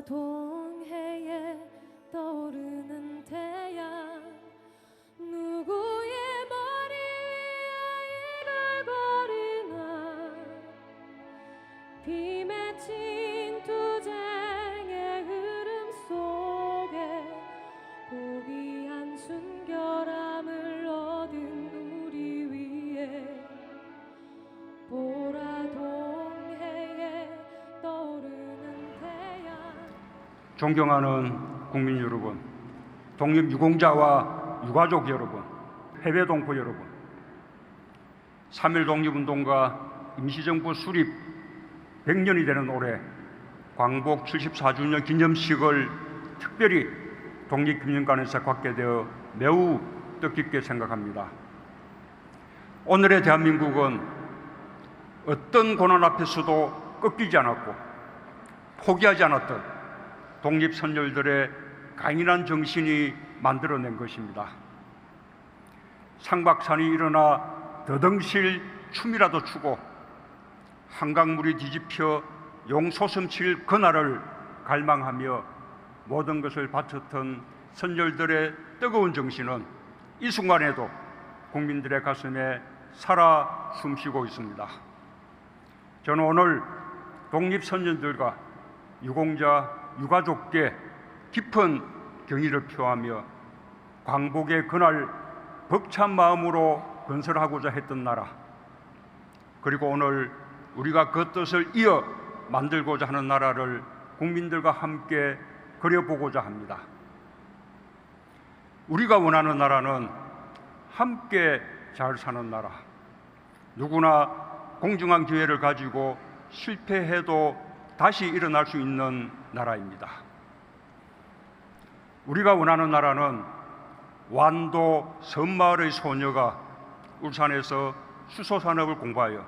보라동해에 떠오르는 태양, 누구의 머리 위에 이글거리나, 비 맺힌 투쟁의 흐름 속에 고귀한 순결함을 얻은 우리 위에 보라동해에 떠오르는 태양. 존경하는 국민 여러분, 독립유공자와 유가족 여러분, 해외 동포 여러분, 3.1 독립운동과 임시정부 수립 100년이 되는 올해 광복 74주년 기념식을 특별히 독립기념관에서 갖게 되어 매우 뜻깊게 생각합니다. 오늘의 대한민국은 어떤 고난 앞에서도 꺾이지 않았고 포기하지 않았던 독립선열들의 강인한 정신이 만들어낸 것입니다. 상박산이 일어나 더덩실 춤이라도 추고 한강물이 뒤집혀 용솟음칠 그날을 갈망하며 모든 것을 바쳤던 선열들의 뜨거운 정신은 이 순간에도 국민들의 가슴에 살아 숨쉬고 있습니다. 저는 오늘 독립선열들과 유공자, 유가족께 깊은 경의를 표하며 광복의 그날 벅찬 마음으로 건설하고자 했던 나라, 그리고 오늘 우리가 그 뜻을 이어 만들고자 하는 나라를 국민들과 함께 그려보고자 합니다. 우리가 원하는 나라는 함께 잘 사는 나라, 누구나 공정한 기회를 가지고 실패해도 다시 일어날 수 있는 나라입니다. 우리가 원하는 나라는 완도 섬마을의 소녀가 울산에서 수소산업을 공부하여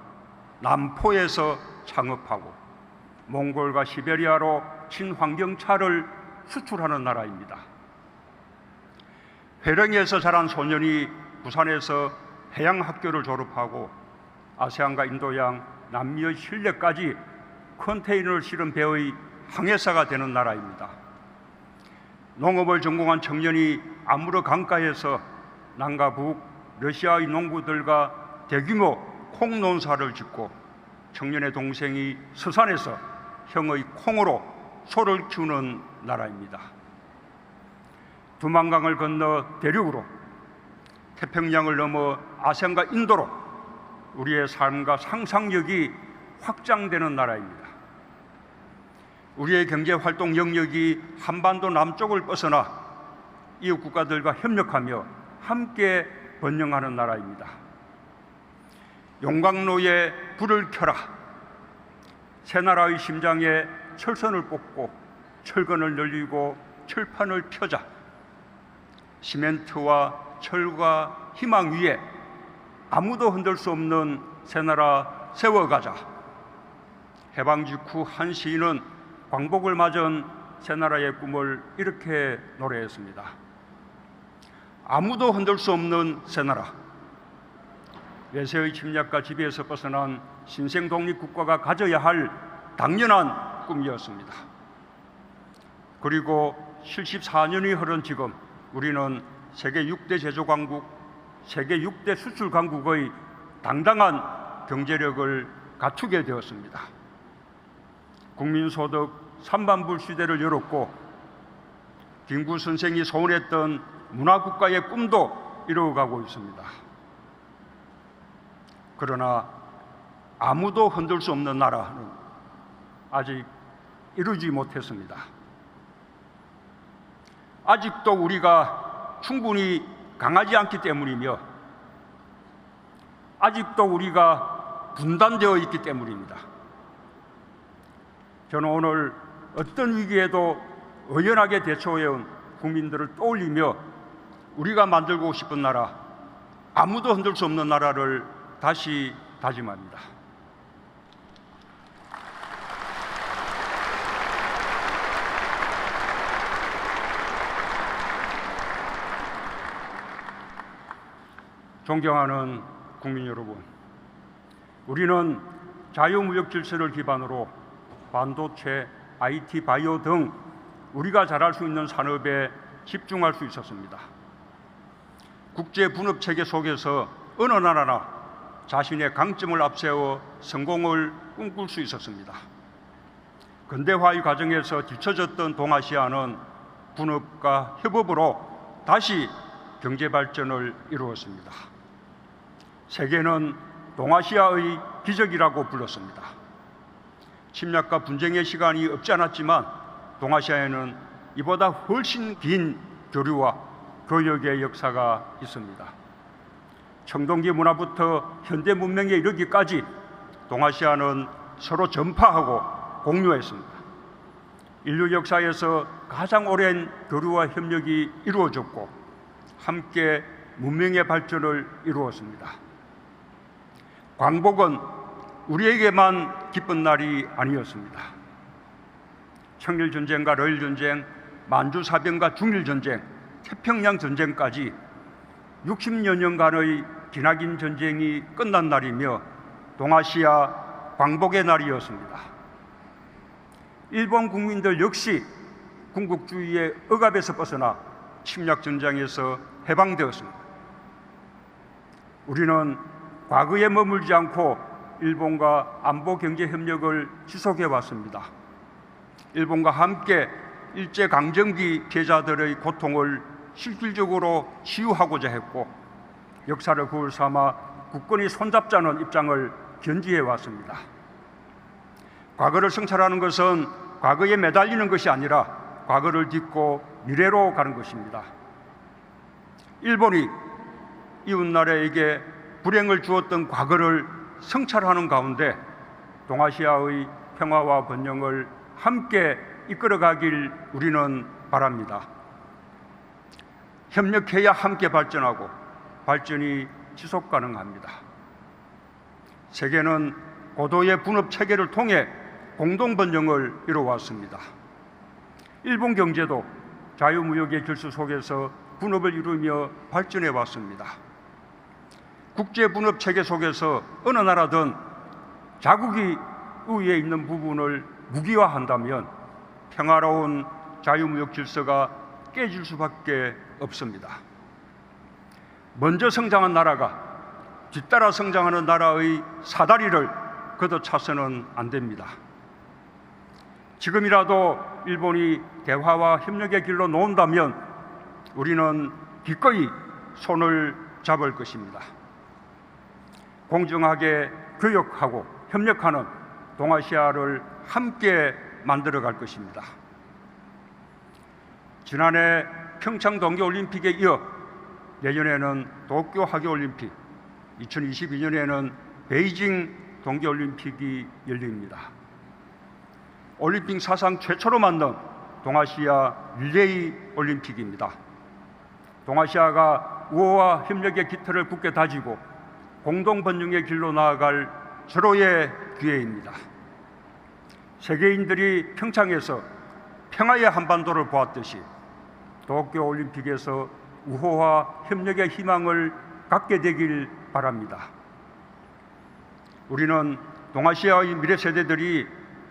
남포에서 창업하고 몽골과 시베리아로 친환경차를 수출하는 나라입니다. 회령에서 자란 소년이 부산에서 해양학교를 졸업하고 아세안과 인도양, 남미의 실내까지 컨테이너를 실은 배의 항해사가 되는 나라입니다. 농업을 전공한 청년이 아무르 강가에서 남과 북 러시아의 농부들과 대규모 콩 논사를 짓고 청년의 동생이 서산에서 형의 콩으로 소를 키우는 나라입니다. 두만강을 건너 대륙으로, 태평양을 넘어 아시안과 인도로 우리의 삶과 상상력이 확장되는 나라입니다. 우리의 경제활동 영역이 한반도 남쪽을 벗어나 이웃 국가들과 협력하며 함께 번영하는 나라입니다. 용광로에 불을 켜라, 새나라의 심장에 철선을 뽑고 철근을 늘리고 철판을 펴자, 시멘트와 철과 희망 위에 아무도 흔들 수 없는 새나라 세워가자. 해방 직후 한 시인은 광복을 맞은 새나라의 꿈을 이렇게 노래했습니다. 아무도 흔들 수 없는 새나라, 외세의 침략과 지배에서 벗어난 신생 독립국가가 가져야 할 당연한 꿈이었습니다. 그리고 74년이 흐른 지금 우리는 세계 6대 제조강국, 세계 6대 수출강국의 당당한 경제력을 갖추게 되었습니다. 국민소득 3만불 시대를 열었고 김구 선생이 소원했던 문화국가의 꿈도 이루어가고 있습니다. 그러나 아무도 흔들 수 없는 나라는 아직 이루지 못했습니다. 아직도 우리가 충분히 강하지 않기 때문이며 아직도 우리가 분단되어 있기 때문입니다. 저는 오늘 어떤 위기에도 의연하게 대처해온 국민들을 떠올리며 우리가 만들고 싶은 나라, 아무도 흔들 수 없는 나라를 다시 다짐합니다. 존경하는 국민 여러분, 우리는 자유무역 질서를 기반으로 반도체, IT, 바이오 등 우리가 잘할 수 있는 산업에 집중할 수 있었습니다. 국제 분업 체계 속에서 어느 나라나 자신의 강점을 앞세워 성공을 꿈꿀 수 있었습니다. 근대화의 과정에서 뒤처졌던 동아시아는 분업과 협업으로 다시 경제 발전을 이루었습니다. 세계는 동아시아의 기적이라고 불렀습니다. 침략과 분쟁의 시간이 없지 않았지만 동아시아에는 이보다 훨씬 긴 교류와 교역의 역사가 있습니다. 청동기 문화부터 현대 문명에 이르기까지 동아시아는 서로 전파하고 공유했습니다. 인류 역사에서 가장 오랜 교류와 협력이 이루어졌고 함께 문명의 발전을 이루었습니다. 광복은 우리에게만 기쁜 날이 아니었습니다. 청일전쟁과 러일전쟁, 만주사변과 중일전쟁, 태평양 전쟁까지 60여 년간의 기나긴 전쟁이 끝난 날이며 동아시아 광복의 날이었습니다. 일본 국민들 역시 군국주의의 억압에서 벗어나 침략 전장에서 해방되었습니다. 우리는 과거에 머물지 않고 일본과 안보 경제 협력을 지속해 왔습니다. 일본과 함께 일제 강점기 피해자들의 고통을 실질적으로 치유하고자 했고 역사를 거울 삼아 국권이 손잡자는 입장을 견지해 왔습니다. 과거를 성찰하는 것은 과거에 매달리는 것이 아니라 과거를 딛고 미래로 가는 것입니다. 일본이 이웃나라에게 불행을 주었던 과거를 성찰하는 가운데 동아시아의 평화와 번영을 함께 이끌어가길 우리는 바랍니다. 협력해야 함께 발전하고 발전이 지속 가능합니다. 세계는 고도의 분업 체계를 통해 공동 번영을 이루어왔습니다. 일본 경제도 자유무역의 질서 속에서 분업을 이루며 발전해 왔습니다. 국제 분업 체계 속에서 어느 나라든 자국이 우위에 있는 부분을 무기화한다면 평화로운 자유무역 질서가 깨질 수밖에 없습니다. 먼저 성장한 나라가 뒤따라 성장하는 나라의 사다리를 걷어차서는 안 됩니다. 지금이라도 일본이 대화와 협력의 길로 놓은다면 우리는 기꺼이 손을 잡을 것입니다. 공정하게 교역하고 협력하는 동아시아를 함께 만들어갈 것입니다. 지난해 평창 동계올림픽에 이어 내년에는 도쿄 하계올림픽, 2022년에는 베이징 동계올림픽이 열립니다. 올림픽 사상 최초로 만든 동아시아 릴레이 올림픽입니다. 동아시아가 우호와 협력의 깃털을 굳게 다지고 공동 번영의 길로 나아갈 절호의 기회입니다. 세계인들이 평창에서 평화의 한반도를 보았듯이 도쿄 올림픽에서 우호와 협력의 희망을 갖게 되길 바랍니다. 우리는 동아시아의 미래 세대들이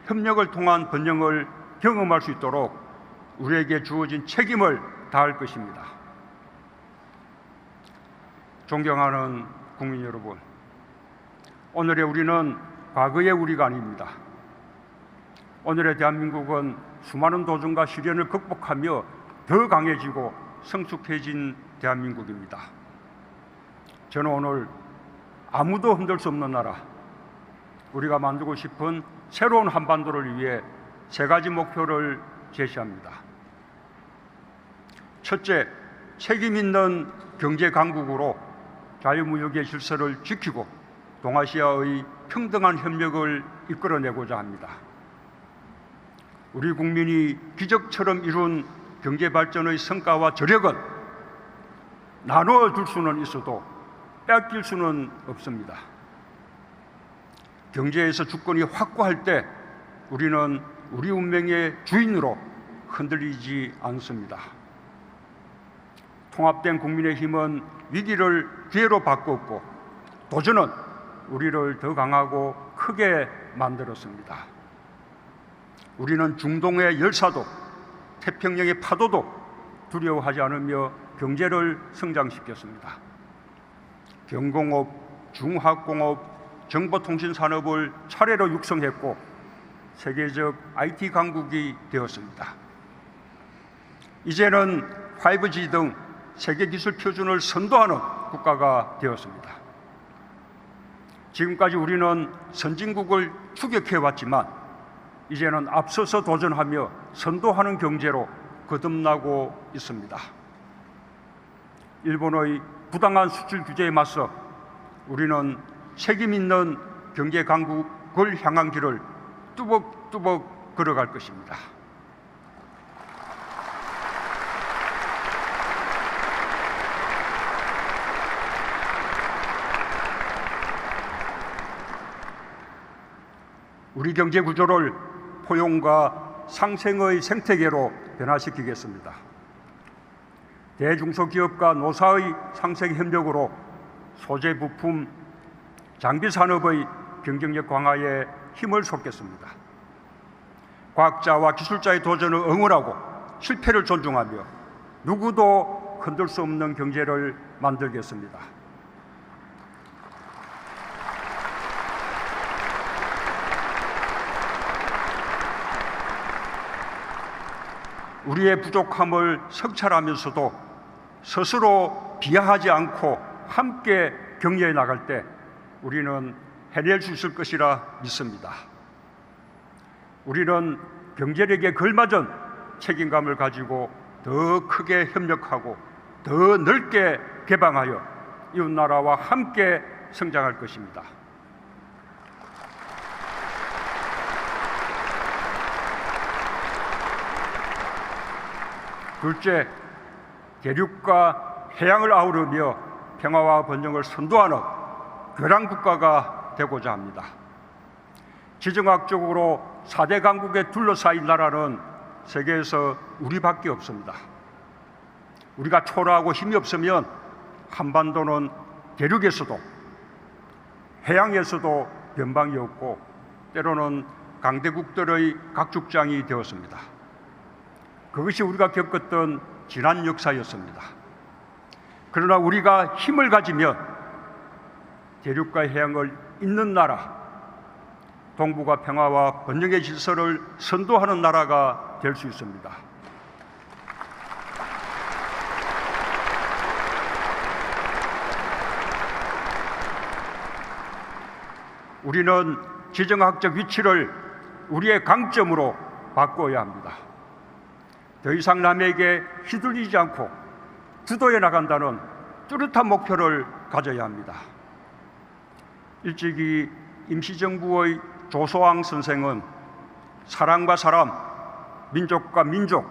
협력을 통한 번영을 경험할 수 있도록 우리에게 주어진 책임을 다할 것입니다. 존경하는 국민 여러분, 오늘의 우리는 과거의 우리가 아닙니다. 오늘의 대한민국은 수많은 도전과 시련을 극복하며 더 강해지고 성숙해진 대한민국입니다. 저는 오늘 아무도 흔들 수 없는 나라, 우리가 만들고 싶은 새로운 한반도를 위해 세 가지 목표를 제시합니다. 첫째, 책임 있는 경제 강국으로 자유무역의 질서를 지키고 동아시아의 평등한 협력을 이끌어내고자 합니다. 우리 국민이 기적처럼 이룬 경제 발전의 성과와 저력은 나누어 줄 수는 있어도 뺏길 수는 없습니다. 경제에서 주권이 확고할 때 우리는 우리 운명의 주인으로 흔들리지 않습니다. 통합된 국민의힘은 위기를 기회로 바꿨고 도전은 우리를 더 강하고 크게 만들었습니다. 우리는 중동의 열사도 태평양의 파도도 두려워하지 않으며 경제를 성장시켰습니다. 경공업, 중화공업, 정보통신 산업을 차례로 육성했고 세계적 IT 강국이 되었습니다. 이제는 5G 등 세계 기술 표준을 선도하는 국가가 되었습니다. 지금까지 우리는 선진국을 추격해왔지만 이제는 앞서서 도전하며 선도하는 경제로 거듭나고 있습니다. 일본의 부당한 수출 규제에 맞서 우리는 책임 있는 경제 강국을 향한 길을 뚜벅뚜벅 걸어갈 것입니다. 우리 경제 구조를 포용과 상생의 생태계로 변화시키겠습니다. 대중소기업과 노사의 상생 협력으로 소재 부품, 장비 산업의 경쟁력 강화에 힘을 쏟겠습니다. 과학자와 기술자의 도전을 응원하고 실패를 존중하며 누구도 흔들 수 없는 경제를 만들겠습니다. 우리의 부족함을 성찰하면서도 스스로 비하하지 않고 함께 격려해 나갈 때 우리는 해낼 수 있을 것이라 믿습니다. 우리는 경제력에 걸맞은 책임감을 가지고 더 크게 협력하고 더 넓게 개방하여 이웃나라와 함께 성장할 것입니다. 둘째, 대륙과 해양을 아우르며 평화와 번영을 선도하는 교량 국가가 되고자 합니다. 지정학적으로 4대 강국에 둘러싸인 나라는 세계에서 우리밖에 없습니다. 우리가 초라하고 힘이 없으면 한반도는 대륙에서도 해양에서도 변방이 없고 때로는 강대국들의 각축장이 되었습니다. 그것이 우리가 겪었던 지난 역사였습니다. 그러나 우리가 힘을 가지면 대륙과 해양을 잇는 나라, 동북아 평화와 번영의 질서를 선도하는 나라가 될 수 있습니다. 우리는 지정학적 위치를 우리의 강점으로 바꿔야 합니다. 더 이상 남에게 휘둘리지 않고 주도해 나간다는 뚜렷한 목표를 가져야 합니다. 일찍이 임시정부의 조소왕 선생은 사람과 사람, 민족과 민족,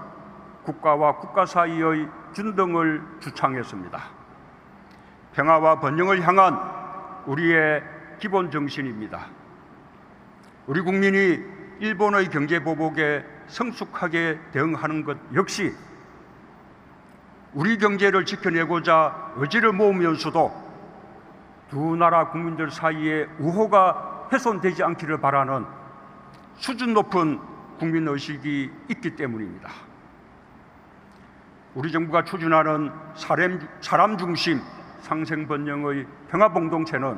국가와 국가 사이의 균등을 주창했습니다. 평화와 번영을 향한 우리의 기본 정신입니다. 우리 국민이 일본의 경제 보복에 성숙하게 대응하는 것 역시 우리 경제를 지켜내고자 의지를 모으면서도 두 나라 국민들 사이에 우호가 훼손되지 않기를 바라는 수준 높은 국민의식이 있기 때문입니다. 우리 정부가 추진하는 사람 중심 상생번영의 평화공동체는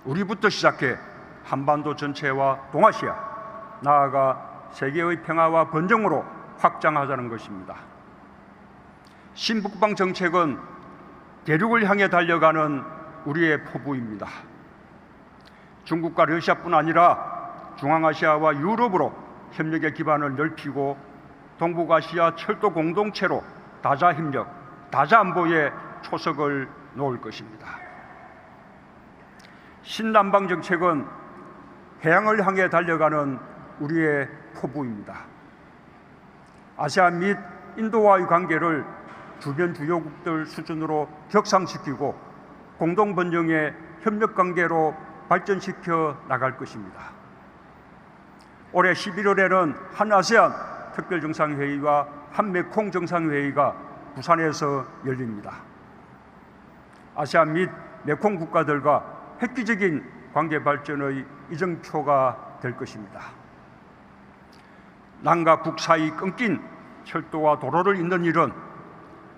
우리부터 시작해 한반도 전체와 동아시아, 나아가 세계의 평화와 번영으로 확장하자는 것입니다. 신북방 정책은 대륙을 향해 달려가는 우리의 포부입니다. 중국과 러시아뿐 아니라 중앙아시아와 유럽으로 협력의 기반을 넓히고 동북아시아 철도 공동체로 다자협력, 다자안보에 초석을 놓을 것입니다. 신남방 정책은 해양을 향해 달려가는 우리의 포부입니다. 아세안 및 인도와의 관계를 주변 주요국들 수준으로 격상시키고 공동번영의 협력관계로 발전시켜 나갈 것입니다. 올해 11월에는 한아세안 특별정상회의와 한메콩 정상회의가 부산에서 열립니다. 아세안 및 메콩 국가들과 획기적인 관계 발전의 이정표가 될 것입니다. 남과 북 사이 끊긴 철도와 도로를 잇는 일은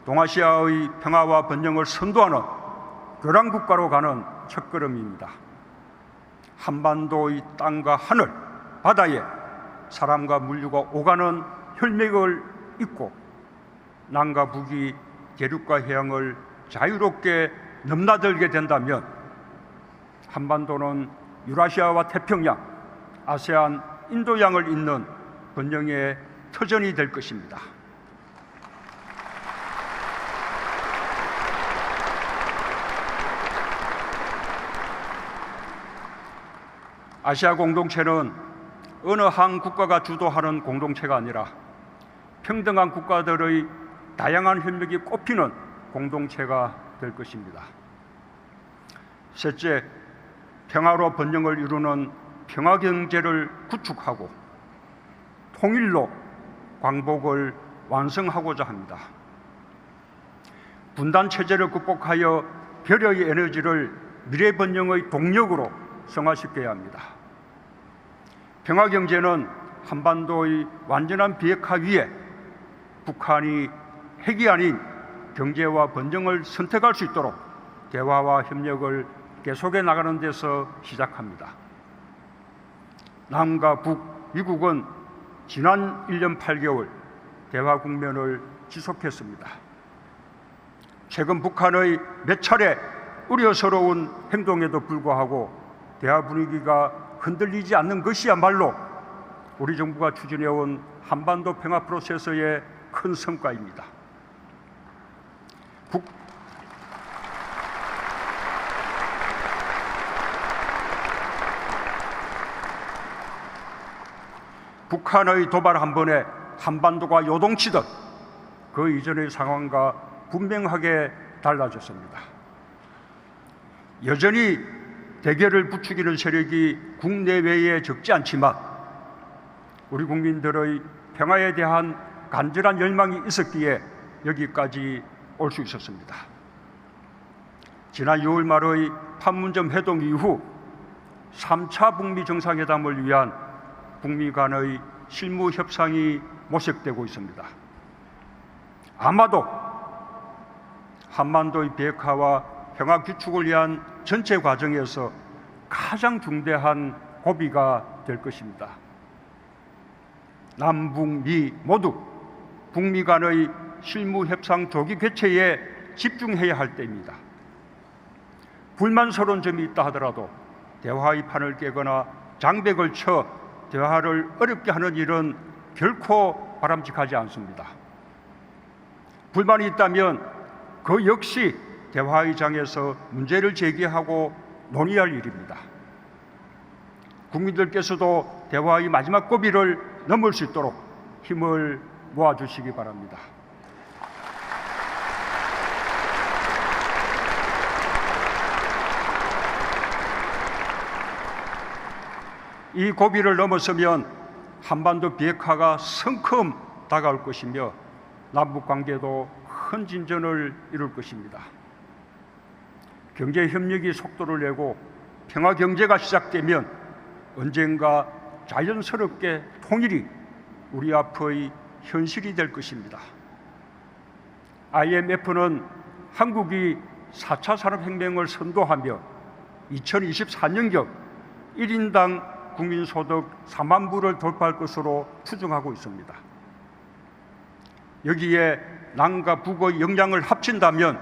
동아시아의 평화와 번영을 선도하는 교량국가로 가는 첫걸음입니다. 한반도의 땅과 하늘, 바다에 사람과 물류가 오가는 혈맥을 잇고 남과 북이 대륙과 해양을 자유롭게 넘나들게 된다면 한반도는 유라시아와 태평양, 아세안, 인도양을 잇는 번영의 터전이 될 것입니다. 아시아 공동체는 어느 한 국가가 주도하는 공동체가 아니라 평등한 국가들의 다양한 혈맥이 꼽히는 공동체가 될 것입니다. 셋째, 평화로 번영을 이루는 평화경제를 구축하고 통일로 광복을 완성하고자 합니다. 분단체제를 극복하여 별의 에너지를 미래 번영의 동력으로 성화시켜야 합니다. 평화경제는 한반도의 완전한 비핵화 위에 북한이 핵이 아닌 경제와 번영을 선택할 수 있도록 대화와 협력을 계속해 나가는 데서 시작합니다. 남과 북, 미국은 지난 1년 8개월 대화 국면을 지속했습니다. 최근 북한의 몇 차례 우려스러운 행동에도 불구하고 대화 분위기가 흔들리지 않는 것이야말로 우리 정부가 추진해온 한반도 평화 프로세스의 큰 성과입니다. 북한의 도발 한 번에 한반도가 요동치듯 그 이전의 상황과 분명하게 달라졌습니다. 여전히 대결을 부추기는 세력이 국내외에 적지 않지만 우리 국민들의 평화에 대한 간절한 열망이 있었기에 여기까지 올 수 있었습니다. 지난 6월 말의 판문점 회동 이후 3차 북미 정상회담을 위한 북미 간의 실무 협상이 모색되고 있습니다. 아마도 한반도의 비핵화와 평화 구축을 위한 전체 과정에서 가장 중대한 고비가 될 것입니다. 남북미 모두 북미 간의 실무 협상 조기 개최에 집중해야 할 때입니다. 불만스러운 점이 있다 하더라도 대화의 판을 깨거나 장벽을 쳐 대화를 어렵게 하는 일은 결코 바람직하지 않습니다. 불만이 있다면 그 역시 대화의 장에서 문제를 제기하고 논의할 일입니다. 국민들께서도 대화의 마지막 고비를 넘을 수 있도록 힘을 모아주시기 바랍니다. 이 고비를 넘어서면 한반도 비핵화가 성큼 다가올 것이며 남북관계도 큰 진전을 이룰 것입니다. 경제협력이 속도를 내고 평화경제가 시작되면 언젠가 자연스럽게 통일이 우리 앞의 현실이 될 것입니다. IMF는 한국이 4차 산업혁명을 선도하며 2024년경 1인당 국민소득 4만 불을 돌파할 것으로 추정하고 있습니다. 여기에 남과 북의 역량을 합친다면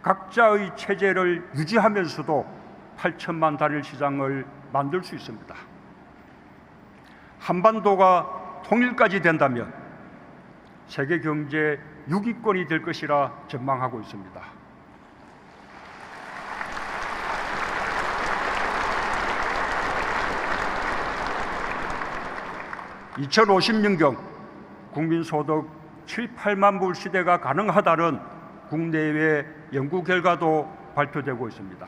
각자의 체제를 유지하면서도 8천만 단일 시장을 만들 수 있습니다. 한반도가 통일까지 된다면 세계 경제 6위권이 될 것이라 전망하고 있습니다. 2050년경 국민소득 7, 8만 불 시대가 가능하다는 국내외 연구 결과도 발표되고 있습니다.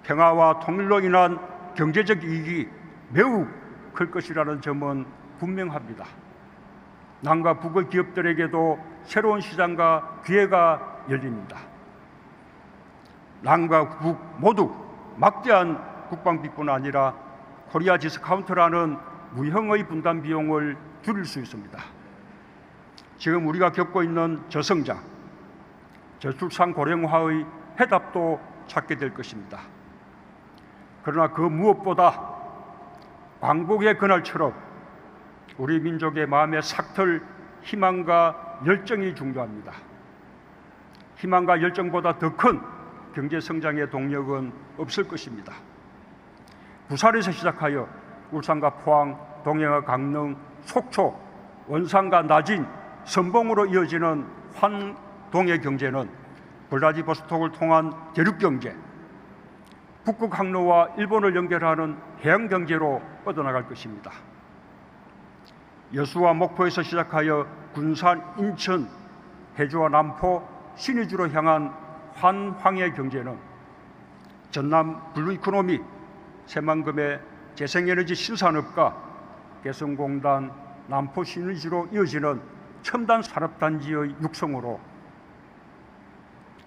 평화와 통일로 인한 경제적 이익이 매우 클 것이라는 점은 분명합니다. 남과 북의 기업들에게도 새로운 시장과 기회가 열립니다. 남과 북 모두 막대한 국방비뿐 아니라 코리아 디스카운트라는 무형의 분담 비용을 줄일 수 있습니다. 지금 우리가 겪고 있는 저성장, 저출산 고령화의 해답도 찾게 될 것입니다. 그러나 그 무엇보다 광복의 그날처럼 우리 민족의 마음에 삭틀 희망과 열정이 중요합니다. 희망과 열정보다 더 큰 경제 성장의 동력은 없을 것입니다. 부산에서 시작하여 울산과 포항, 동해와 강릉, 속초, 원산과 나진, 선봉으로 이어지는 환동의 경제는 블라디보스톡을 통한 대륙 경제, 북극 항로와 일본을 연결하는 해양 경제로 뻗어나갈 것입니다. 여수와 목포에서 시작하여 군산, 인천, 해주와 남포, 신의주로 향한 환황의 경제는 전남 블루 이코노미, 새만금의 재생에너지 신산업과 개성공단, 남포 신의주로 이어지는 첨단 산업단지의 육성으로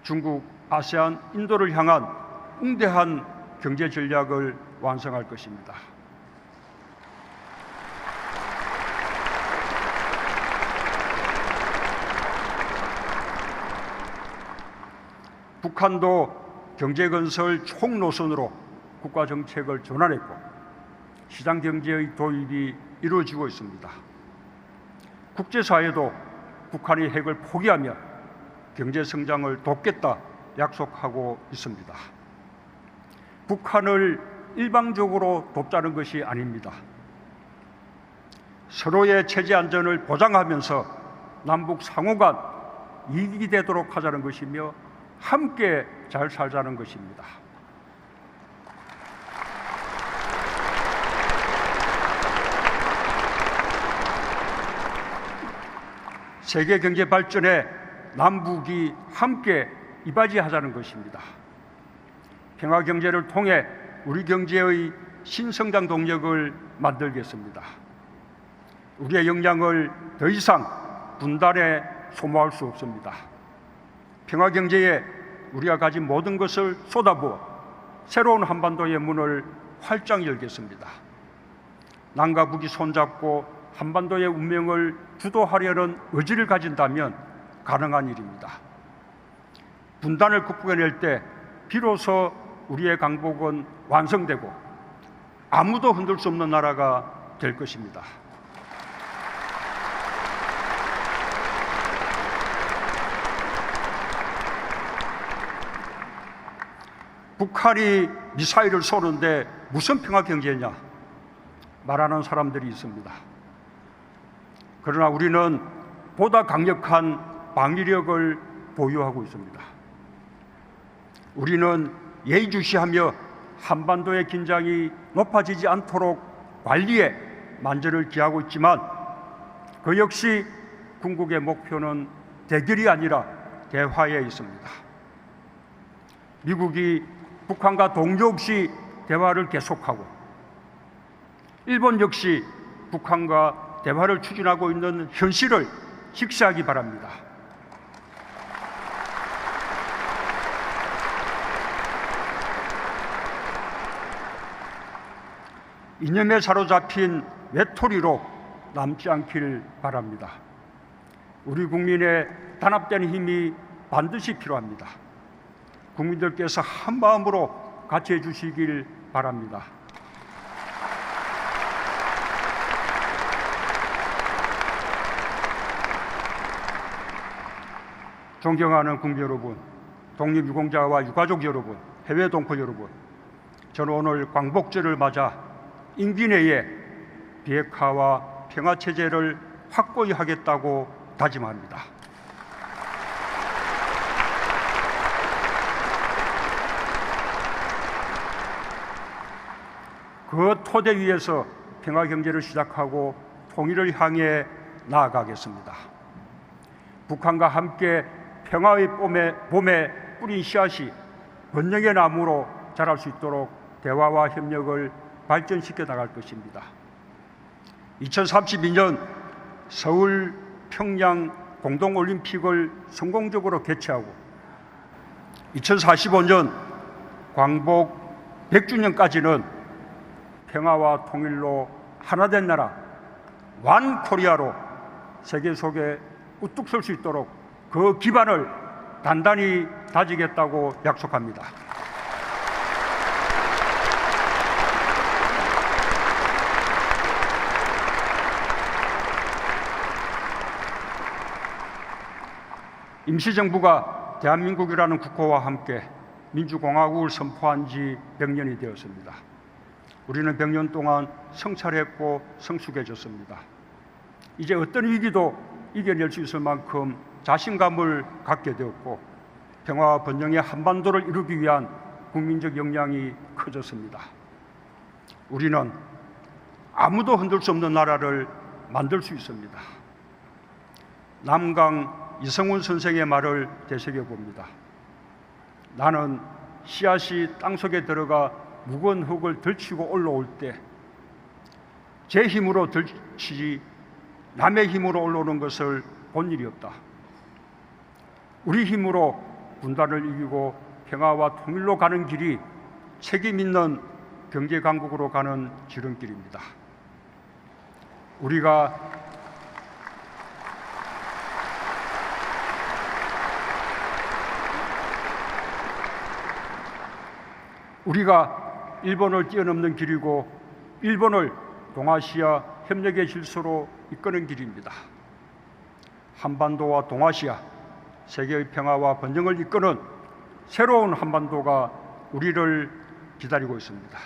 중국, 아세안, 인도를 향한 웅대한 경제 전략을 완성할 것입니다. 북한도 경제건설 총노선으로 국가정책을 전환했고 시장 경제의 도입이 이루어지고 있습니다. 국제사회도 북한의 핵을 포기하며 경제성장을 돕겠다 약속하고 있습니다. 북한을 일방적으로 돕자는 것이 아닙니다. 서로의 체제 안전을 보장하면서 남북 상호간 이익이 되도록 하자는 것이며 함께 잘 살자는 것입니다. 세계 경제 발전에 남북이 함께 이바지하자는 것입니다. 평화 경제를 통해 우리 경제의 신성장 동력을 만들겠습니다. 우리의 역량을 더 이상 분단에 소모할 수 없습니다. 평화 경제에 우리가 가진 모든 것을 쏟아부어 새로운 한반도의 문을 활짝 열겠습니다. 남과 북이 손잡고 한반도의 운명을 주도하려는 의지를 가진다면 가능한 일입니다. 분단을 극복해낼 때 비로소 우리의 강복은 완성되고 아무도 흔들 수 없는 나라가 될 것입니다. 북한이 미사일을 쏘는데 무슨 평화 경제냐 말하는 사람들이 있습니다. 그러나 우리는 보다 강력한 방위력을 보유하고 있습니다. 우리는 예의주시하며 한반도의 긴장이 높아지지 않도록 관리에 만전을 기하고 있지만 그 역시 궁극의 목표는 대결이 아니라 대화에 있습니다. 미국이 북한과 동조 없이 대화를 계속하고 일본 역시 북한과 대화를 추진하고 있는 현실을 직시하기 바랍니다. 이념에 사로잡힌 외톨이로 남지 않길 바랍니다. 우리 국민의 단합된 힘이 반드시 필요합니다. 국민들께서 한 마음으로 같이 해주시길 바랍니다. 존경하는 국민 여러분, 독립유공자와 유가족 여러분, 해외 동포 여러분, 저는 오늘 광복절을 맞아 임기 내에 비핵화와 평화체제를 확고히 하겠다고 다짐합니다. 그 토대 위에서 평화경제를 시작하고 통일을 향해 나아가겠습니다. 북한과 함께 평화의 봄에 뿌린 씨앗이 번영의 나무로 자랄 수 있도록 대화와 협력을 발전시켜 나갈 것입니다. 2032년 서울 평양 공동올림픽을 성공적으로 개최하고 2045년 광복 100주년까지는 평화와 통일로 하나된 나라 완 코리아로 세계 속에 우뚝 설 수 있도록 그 기반을 단단히 다지겠다고 약속합니다. 임시정부가 대한민국이라는 국호와 함께 민주공화국을 선포한 지 100년이 되었습니다. 우리는 100년 동안 성찰했고 성숙해졌습니다. 이제 어떤 위기도 이겨낼 수 있을 만큼 자신감을 갖게 되었고 평화와 번영의 한반도를 이루기 위한 국민적 역량이 커졌습니다. 우리는 아무도 흔들 수 없는 나라를 만들 수 있습니다. 남강 이성훈 선생의 말을 되새겨 봅니다. 나는 씨앗이 땅속에 들어가 무거운 흙을 들치고 올라올 때 제 힘으로 들치지 남의 힘으로 올라오는 것을 본 일이 없다. 우리 힘으로 분단을 이기고 평화와 통일로 가는 길이 책임 있는 경제 강국으로 가는 지름길입니다. 우리가 일본을 뛰어넘는 길이고 일본을 동아시아 협력의 질서로 이끄는 길입니다. 한반도와 동아시아, 세계의 평화와 번영을 이끄는 새로운 한반도가 우리를 기다리고 있습니다.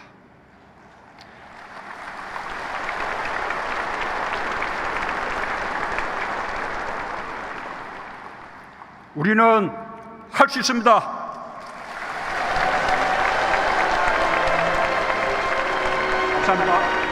우리는 할 수 있습니다. 감사합니다.